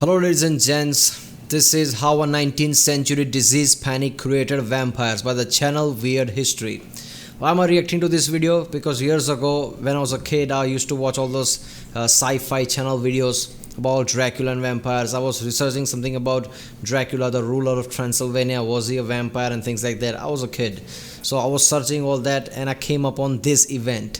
Hello, ladies and gents. This is how a 19th century disease panic created vampires by the channel Weird History. Why am I reacting to this video? Because years ago, when I was a kid, I used to watch all those sci-fi channel videos about Dracula and vampires. I was researching something about Dracula, the ruler of Transylvania. Was he a vampire and things like that? I was a kid, so I was searching all that, and I came upon this event.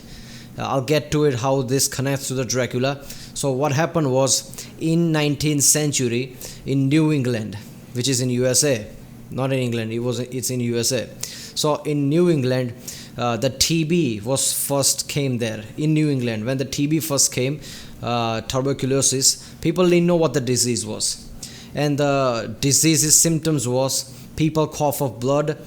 I'll get to it how this connects to the Dracula. So what happened was in 19th century in New England, which is in USA, not in England. It's in USA. So in New England, the TB was first came there in New England. When the TB first came, tuberculosis, people didn't know what the disease was, and the disease's symptoms was people cough of blood,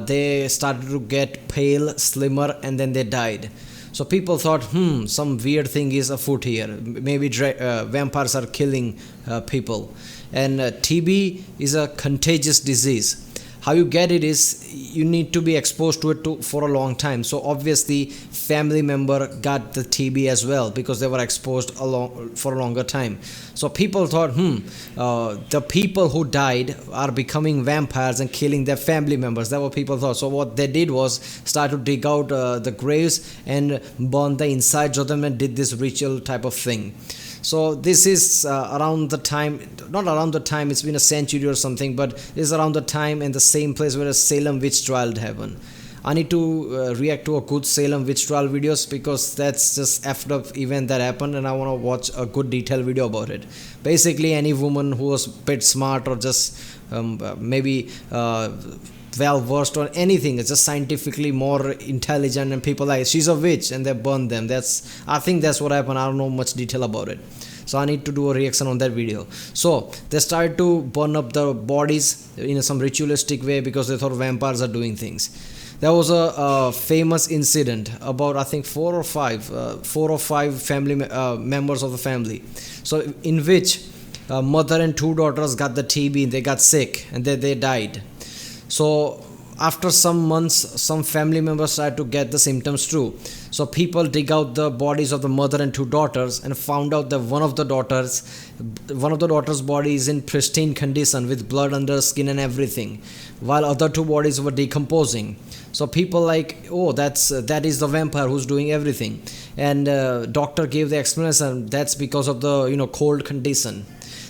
they started to get pale, slimmer, and then they died. So people thought, some weird thing is afoot here. Maybe vampires are killing people. And TB is a contagious disease. How you get it is you need to be exposed to it for a long time. So obviously, family member got the TB as well because they were exposed for a longer time. So people thought, the people who died are becoming vampires and killing their family members. That's what people thought. So what they did was start to dig out the graves and burn the insides of them and did this ritual type of thing. So this is around the time, not around the time, it's been a century or something, but it's around the time and the same place where a Salem witch trial happened. I need to react to a good Salem witch trial videos because that's just after the event that happened, and I want to watch a good detailed video about it. Basically, any woman who was a bit smart or just maybe well versed on anything, it's just scientifically more intelligent, and people like she's a witch and they burn them. I think that's what happened. I don't know much detail about it, so I need to do a reaction on that video. So they started to burn up the bodies in some ritualistic way because they thought vampires are doing things. There was a famous incident about, I think, four or five family members of the family, so in which mother and two daughters got the TB and they got sick and they died. So after some months, some family members started to get the symptoms too. So people dig out the bodies of the mother and two daughters and found out that one of the daughters' body is in pristine condition with blood under skin and everything, while other two bodies were decomposing. So people like, oh, that is the vampire who's doing everything, and doctor gave the explanation that's because of the cold condition.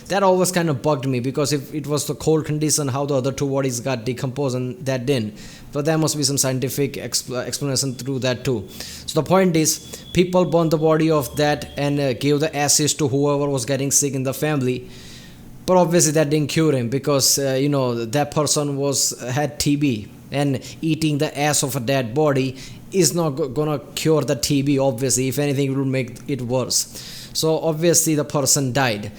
That always kind of bugged me, because if it was the cold condition, how the other two bodies got decomposed and that didn't. But there must be some scientific explanation through that too. So the point is, people burned the body of that and gave the ashes to whoever was getting sick in the family. But obviously that didn't cure him, because that person had TB, and eating the ass of a dead body is not gonna cure the TB. Obviously, if anything, it will make it worse. So obviously the person died.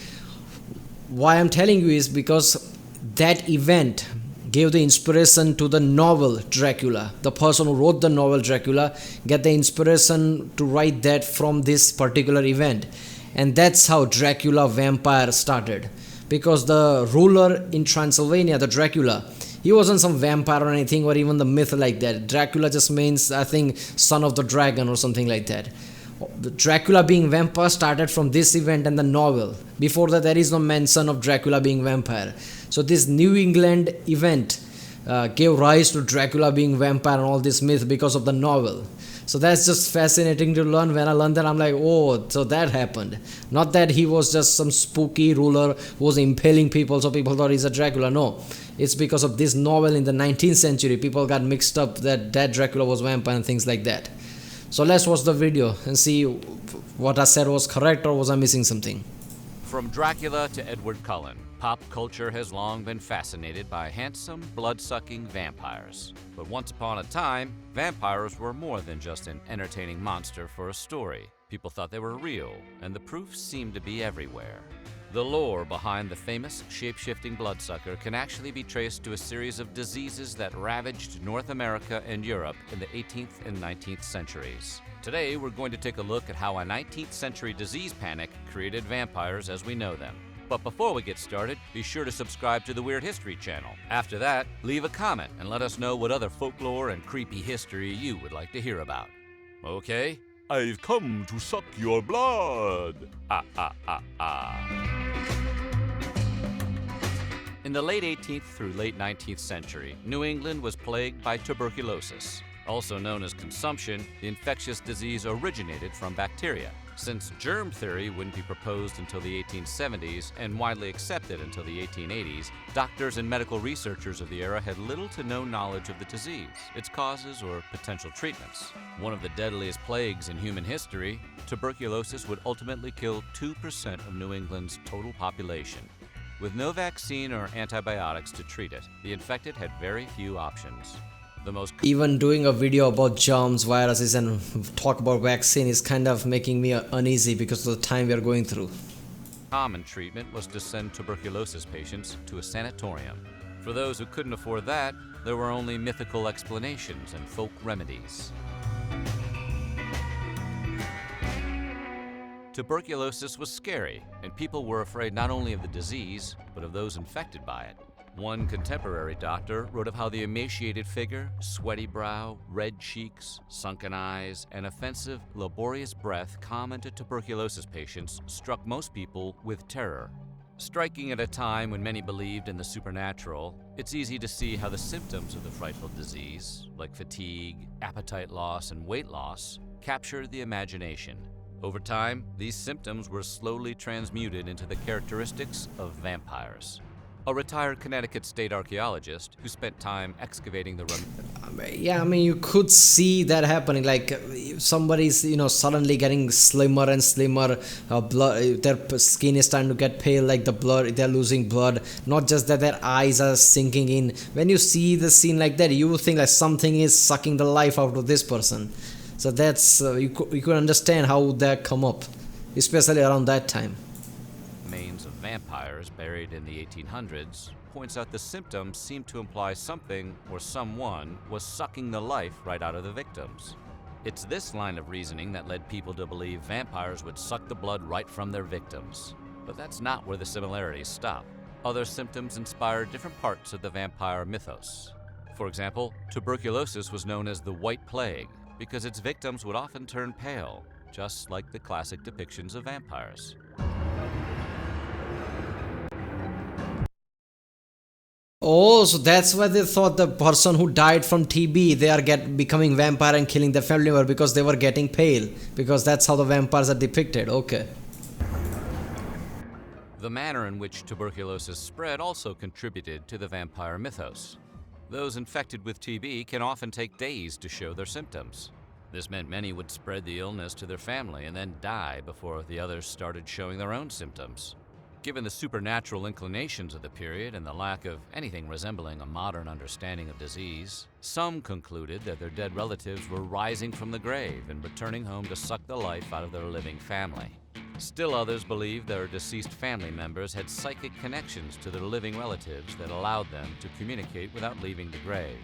Why I'm telling you is because that event gave the inspiration to the novel Dracula. The person who wrote the novel Dracula get the inspiration to write that from this particular event. And that's how Dracula vampire started. Because the ruler in Transylvania, the Dracula, he wasn't some vampire or anything, or even the myth like that. Dracula just means, I think, son of the dragon or something like that. The Dracula being vampire started from this event and the novel. Before that, there is no mention of Dracula being vampire. So this New England event gave rise to Dracula being vampire and all this myth because of the novel. So that's just fascinating to learn. When I learned that, I'm like, oh, so that happened. Not that he was just some spooky ruler who was impaling people, so people thought he's a Dracula. No, it's because of this novel in the 19th century. People got mixed up that Dracula was vampire and things like that. So let's watch the video and see what I said was correct, or was I missing something. From Dracula to Edward Cullen, pop culture has long been fascinated by handsome, blood-sucking vampires. But once upon a time, vampires were more than just an entertaining monster for a story. People thought they were real, and the proof seemed to be everywhere. The lore behind the famous shape-shifting bloodsucker can actually be traced to a series of diseases that ravaged North America and Europe in the 18th and 19th centuries. Today, we're going to take a look at how a 19th century disease panic created vampires as we know them. But before we get started, be sure to subscribe to the Weird History channel. After that, leave a comment and let us know what other folklore and creepy history you would like to hear about. Okay? I've come to suck your blood. Ah, ah, ah, ah. In the late 18th through late 19th century, New England was plagued by tuberculosis. Also known as consumption, the infectious disease originated from bacteria. Since germ theory wouldn't be proposed until the 1870s and widely accepted until the 1880s, doctors and medical researchers of the era had little to no knowledge of the disease, its causes, or potential treatments. One of the deadliest plagues in human history, tuberculosis would ultimately kill 2% of New England's total population. With no vaccine or antibiotics to treat it, the infected had very few options. Even doing a video about germs, viruses, and talk about vaccine is kind of making me uneasy because of the time we are going through. Common treatment was to send tuberculosis patients to a sanatorium. For those who couldn't afford that, there were only mythical explanations and folk remedies. Tuberculosis was scary, and people were afraid not only of the disease, but of those infected by it. One contemporary doctor wrote of how the emaciated figure, sweaty brow, red cheeks, sunken eyes, and offensive, laborious breath common to tuberculosis patients struck most people with terror. Striking at a time when many believed in the supernatural, it's easy to see how the symptoms of the frightful disease, like fatigue, appetite loss, and weight loss, captured the imagination. Over time, these symptoms were slowly transmuted into the characteristics of vampires. A retired Connecticut state archaeologist who spent time excavating the Yeah, I mean, you could see that happening. Like somebody's, suddenly getting slimmer and slimmer. Their skin is starting to get pale, like the blood. They're losing blood. Not just that, their eyes are sinking in. When you see the scene like that, you will think like something is sucking the life out of this person. So that's you could understand how that come up, especially around that time. remains of vampires buried in the 1800s points out the symptoms seem to imply something or someone was sucking the life right out of the victims. It's this line of reasoning that led people to believe vampires would suck the blood right from their victims. But that's not where the similarities stop. Other symptoms inspire different parts of the vampire mythos. For example, tuberculosis was known as the White Plague because its victims would often turn pale, just like the classic depictions of vampires. Oh, so that's why they thought the person who died from TB, they are becoming vampire and killing their family member because they were getting pale. Because that's how the vampires are depicted. Okay. The manner in which tuberculosis spread also contributed to the vampire mythos. Those infected with TB can often take days to show their symptoms. This meant many would spread the illness to their family and then die before the others started showing their own symptoms. Given the supernatural inclinations of the period and the lack of anything resembling a modern understanding of disease, some concluded that their dead relatives were rising from the grave and returning home to suck the life out of their living family. Still others believed their deceased family members had psychic connections to their living relatives that allowed them to communicate without leaving the grave.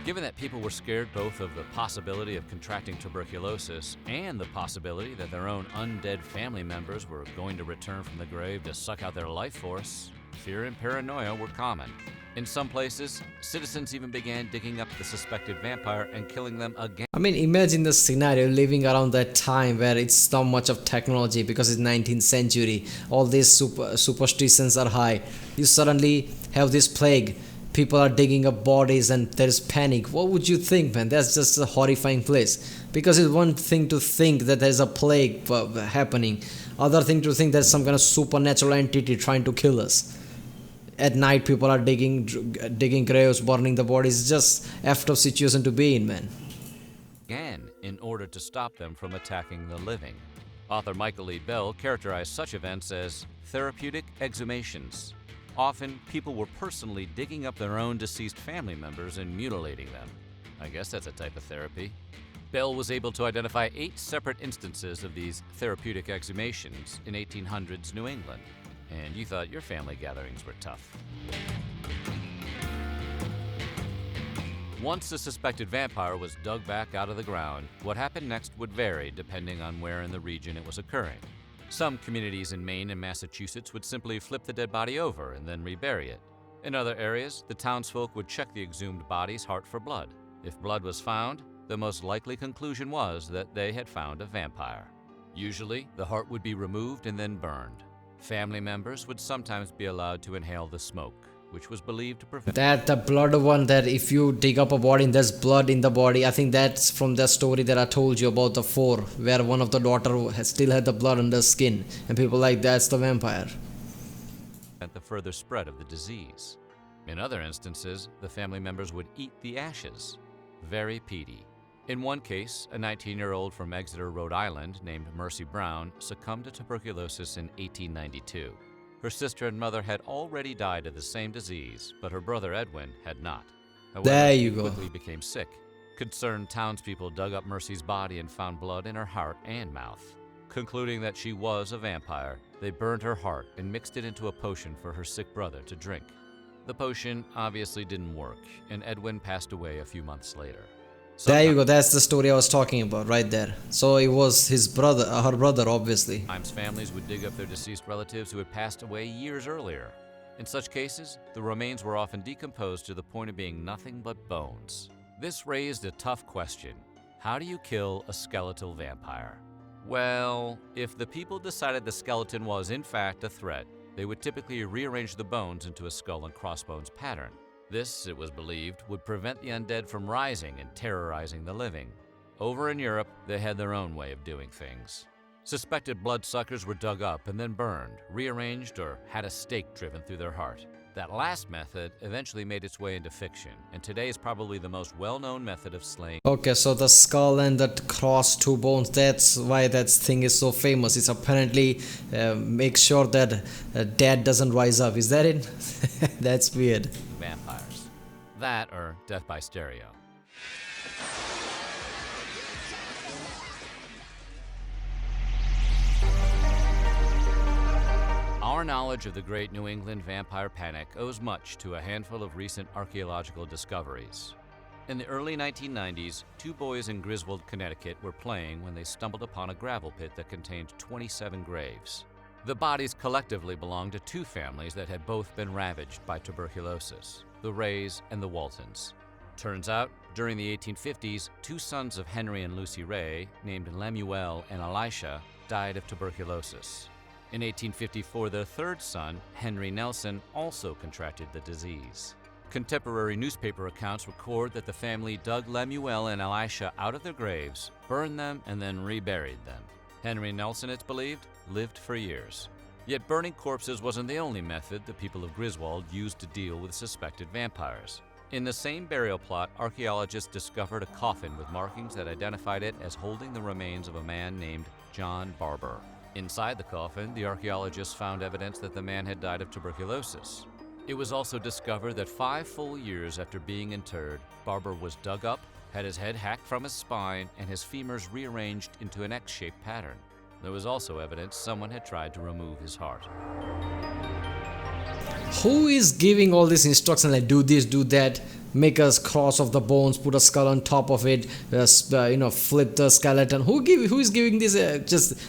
Given that people were scared both of the possibility of contracting tuberculosis and the possibility that their own undead family members were going to return from the grave to suck out their life force, fear and paranoia were common. In some places, citizens even began digging up the suspected vampire and killing them again. I mean, imagine the scenario living around that time where it's not much of technology because it's 19th century. All these superstitions are high. You suddenly have this plague. People are digging up bodies and there's panic. What would you think, man? That's just a horrifying place. Because it's one thing to think that there's a plague happening. Other thing to think there's some kind of supernatural entity trying to kill us. At night, people are digging graves, burning the bodies. It's just effed up situation to be in, man. Again, in order to stop them from attacking the living. Author Michael E. Bell characterized such events as therapeutic exhumations. Often, people were personally digging up their own deceased family members and mutilating them. I guess that's a type of therapy. Bell was able to identify 8 separate instances of these therapeutic exhumations in 1800s New England. And you thought your family gatherings were tough. Once the suspected vampire was dug back out of the ground, what happened next would vary depending on where in the region it was occurring. Some communities in Maine and Massachusetts would simply flip the dead body over and then rebury it. In other areas, the townsfolk would check the exhumed body's heart for blood. If blood was found, the most likely conclusion was that they had found a vampire. Usually, the heart would be removed and then burned. Family members would sometimes be allowed to inhale the smoke, which was believed to prevent That the blood one, that if you dig up a body and there's blood in the body, I think that's from the story that I told you about the four, where one of the daughter still had the blood on the skin, and people like that's the vampire. the further spread of the disease. In other instances, the family members would eat the ashes. Very peaty. In one case, a 19-year-old from Exeter, Rhode Island, named Mercy Brown, succumbed to tuberculosis in 1892. Her sister and mother had already died of the same disease, but her brother Edwin had not. However, There he you go. quickly became sick. Concerned townspeople dug up Mercy's body and found blood in her heart and mouth. Concluding that she was a vampire, they burned her heart and mixed it into a potion for her sick brother to drink. The potion obviously didn't work, and Edwin passed away a few months later. There you go. That's the story I was talking about right there. So it was his brother, her brother, obviously. Sometimes families would dig up their deceased relatives who had passed away years earlier. In such cases, the remains were often decomposed to the point of being nothing but bones. This raised a tough question. How do you kill a skeletal vampire? Well, if the people decided the skeleton was in fact a threat, they would typically rearrange the bones into a skull and crossbones pattern. This, it was believed, would prevent the undead from rising and terrorizing the living. Over in Europe, they had their own way of doing things. Suspected bloodsuckers were dug up and then burned, rearranged, or had a stake driven through their heart. That last method eventually made its way into fiction, and today is probably the most well-known method of slaying. Okay, so the skull and the cross two bones, that's why that thing is so famous. It's apparently make sure that dead doesn't rise up. Is that it? That's weird. Vampires. That or death by stereo. Our knowledge of the Great New England Vampire Panic owes much to a handful of recent archaeological discoveries. In the early 1990s, two boys in Griswold, Connecticut were playing when they stumbled upon a gravel pit that contained 27 graves. The bodies collectively belonged to two families that had both been ravaged by tuberculosis, the Rays and the Waltons. Turns out, during the 1850s, two sons of Henry and Lucy Ray, named Lemuel and Elisha, died of tuberculosis. In 1854, their third son, Henry Nelson, also contracted the disease. Contemporary newspaper accounts record that the family dug Lemuel and Elisha out of their graves, burned them, and then reburied them. Henry Nelson, it's believed, lived for years. Yet burning corpses wasn't the only method the people of Griswold used to deal with suspected vampires. In the same burial plot, archaeologists discovered a coffin with markings that identified it as holding the remains of a man named John Barber. Inside the coffin, the archaeologists found evidence that the man had died of tuberculosis. It was also discovered that 5 full years after being interred, Barber was dug up, had his head hacked from his spine, and his femurs rearranged into an X-shaped pattern. There was also evidence someone had tried to remove his heart. Who is giving all these instructions like do this, do that, make a cross of the bones, put a skull on top of it, flip the skeleton? Who is giving this?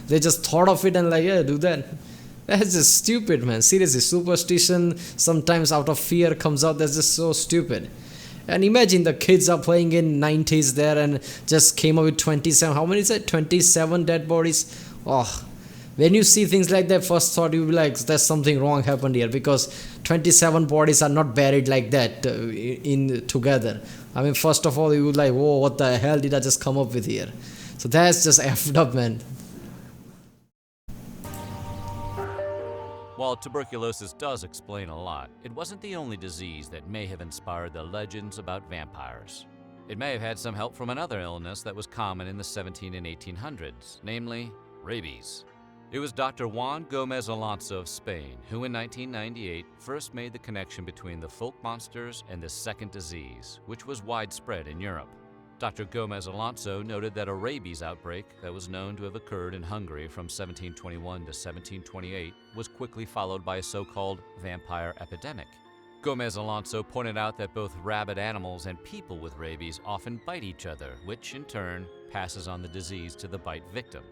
They just thought of it and like, yeah, do that. That's just stupid, man. Seriously, superstition sometimes out of fear comes out. That's just so stupid. And imagine the kids are playing in 90s there and just came up with 27. How many is it? 27 dead bodies. Oh, when you see things like that, first thought you'll be like, there's something wrong happened here, because 27 bodies are not buried like that in together. I mean, first of all, you would like, whoa, what the hell did I just come up with here? So that's just effed up, man. While tuberculosis does explain a lot, it wasn't the only disease that may have inspired the legends about vampires. It may have had some help from another illness that was common in the 1700s and 1800s, namely rabies. It was Dr. Juan Gomez Alonso of Spain who in 1998 first made the connection between the folk monsters and the second disease, which was widespread in Europe. Dr. Gomez Alonso noted that a rabies outbreak that was known to have occurred in Hungary from 1721 to 1728 was quickly followed by a so-called vampire epidemic. Gomez Alonso pointed out that both rabid animals and people with rabies often bite each other, which in turn passes on the disease to the bite victim.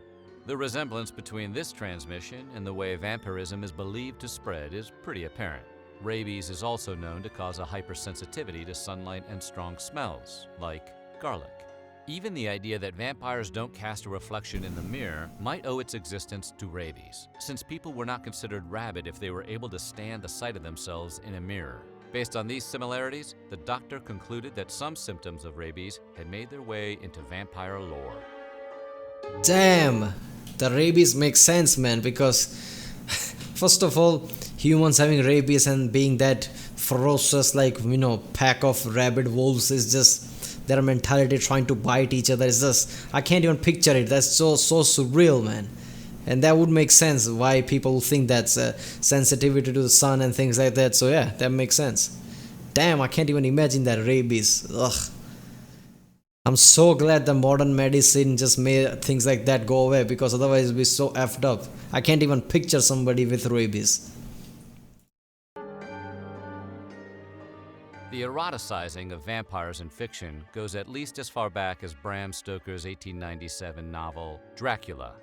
The resemblance between this transmission and the way vampirism is believed to spread is pretty apparent. Rabies is also known to cause a hypersensitivity to sunlight and strong smells, like garlic. Even the idea that vampires don't cast a reflection in the mirror might owe its existence to rabies, since people were not considered rabid if they were able to stand the sight of themselves in a mirror. Based on these similarities, the doctor concluded that some symptoms of rabies had made their way into vampire lore. Damn, the rabies makes sense, man, because first of all, humans having rabies and being that ferocious, like, pack of rabid wolves is just their mentality trying to bite each other. It's just, I can't even picture it. That's so surreal, man. And that would make sense why people think that's sensitivity to the sun and things like that. So yeah, that makes sense. Damn, I can't even imagine that rabies. Ugh. I'm so glad the modern medicine just made things like that go away, because otherwise it'd be so effed up. I can't even picture somebody with rabies. The eroticizing of vampires in fiction goes at least as far back as Bram Stoker's 1897 novel, Dracula.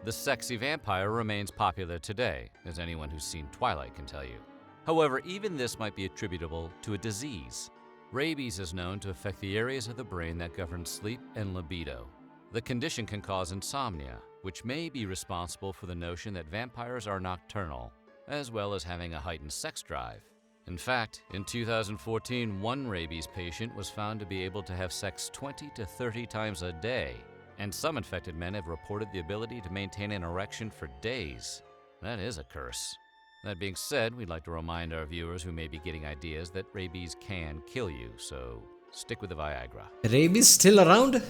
The sexy vampire remains popular today, as anyone who's seen Twilight can tell you. However, even this might be attributable to a disease. Rabies is known to affect the areas of the brain that govern sleep and libido. The condition can cause insomnia, which may be responsible for the notion that vampires are nocturnal, as well as having a heightened sex drive. In fact, in 2014, one rabies patient was found to be able to have sex 20 to 30 times a day, and some infected men have reported the ability to maintain an erection for days. That is a curse. That being said, we'd like to remind our viewers who may be getting ideas that rabies can kill you, so stick with the Viagra. Rabies still around?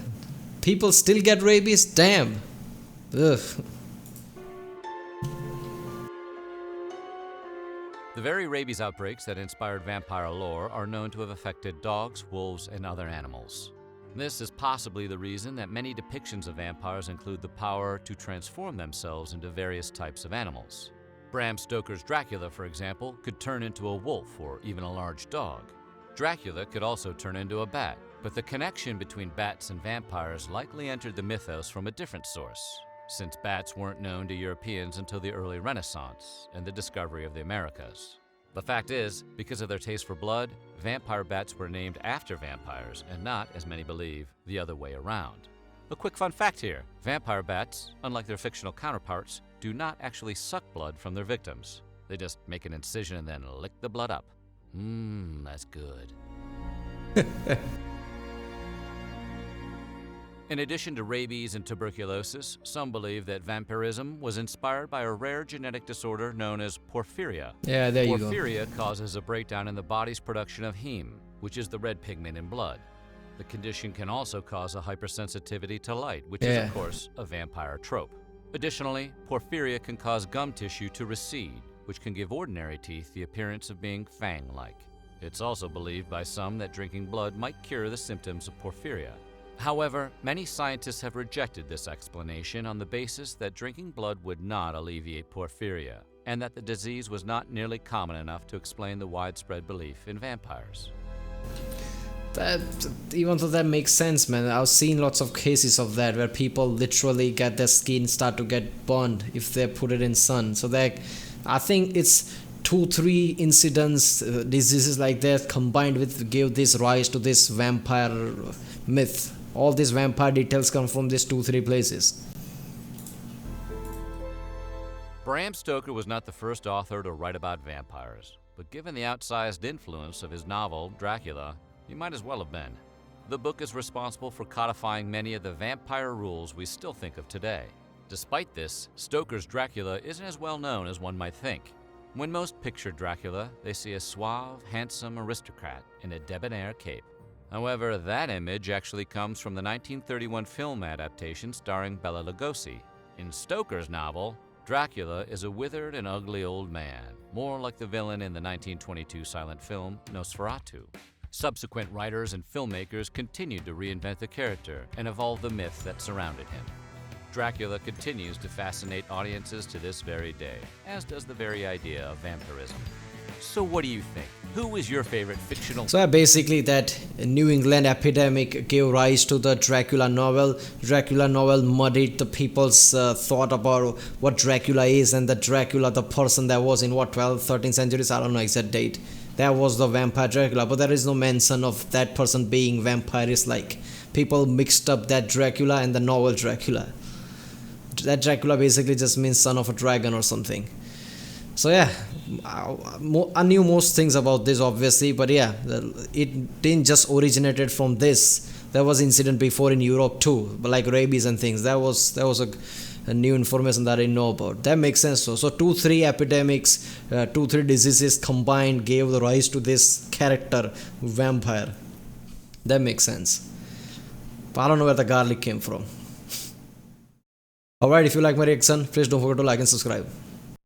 People still get rabies? Damn. Ugh. The very rabies outbreaks that inspired vampire lore are known to have affected dogs, wolves, and other animals. This is possibly the reason that many depictions of vampires include the power to transform themselves into various types of animals. Bram Stoker's Dracula, for example, could turn into a wolf or even a large dog. Dracula could also turn into a bat, but the connection between bats and vampires likely entered the mythos from a different source, since bats weren't known to Europeans until the early Renaissance and the discovery of the Americas. The fact is, because of their taste for blood, vampire bats were named after vampires and not, as many believe, the other way around. A quick fun fact here, vampire bats, unlike their fictional counterparts, do not actually suck blood from their victims. They just make an incision and then lick the blood up. That's good. In addition to rabies and tuberculosis, some believe that vampirism was inspired by a rare genetic disorder known as porphyria. Yeah, there you go. Porphyria causes a breakdown in the body's production of heme, which is the red pigment in blood. The condition can also cause a hypersensitivity to light, which is, of course, a vampire trope. Additionally, porphyria can cause gum tissue to recede, which can give ordinary teeth the appearance of being fang-like. It's also believed by some that drinking blood might cure the symptoms of porphyria. However, many scientists have rejected this explanation on the basis that drinking blood would not alleviate porphyria, and that the disease was not nearly common enough to explain the widespread belief in vampires. That, even though that makes sense, man, I've seen lots of cases of that where people literally get their skin start to get burned if they put it in sun. So that, I think it's 2-3 incidents, diseases like that combined with gave this rise to this vampire myth. All these vampire details come from these 2-3 places. Bram Stoker was not the first author to write about vampires, but given the outsized influence of his novel, Dracula, he might as well have been. The book is responsible for codifying many of the vampire rules we still think of today. Despite this, Stoker's Dracula isn't as well known as one might think. When most picture Dracula, they see a suave, handsome aristocrat in a debonair cape. However, that image actually comes from the 1931 film adaptation starring Bela Lugosi. In Stoker's novel, Dracula is a withered and ugly old man, more like the villain in the 1922 silent film Nosferatu. Subsequent writers and filmmakers continued to reinvent the character and evolve the myth that surrounded him. Dracula continues to fascinate audiences to this very day, as does the very idea of vampirism. So what do you think? Who is your favorite fictional? So basically that New England epidemic gave rise to the Dracula novel. Dracula novel muddied the people's thought about what Dracula is, and the Dracula, the person that was in 12th, 13th centuries, I don't know exact date. That was the vampire Dracula, but there is no mention of that person being vampires like. people mixed up that Dracula and the novel Dracula. That Dracula basically just means son of a dragon or something. So yeah, I knew most things about this obviously, but yeah, it didn't just originated from this. There was incident before in Europe too, but like rabies and things. That was a new information that I didn't know about. That makes sense. So 2-3 epidemics, 2-3 diseases combined gave the rise to this character vampire. That makes sense. But I don't know where the garlic came from. Alright, if you like my reaction, please don't forget to like and subscribe.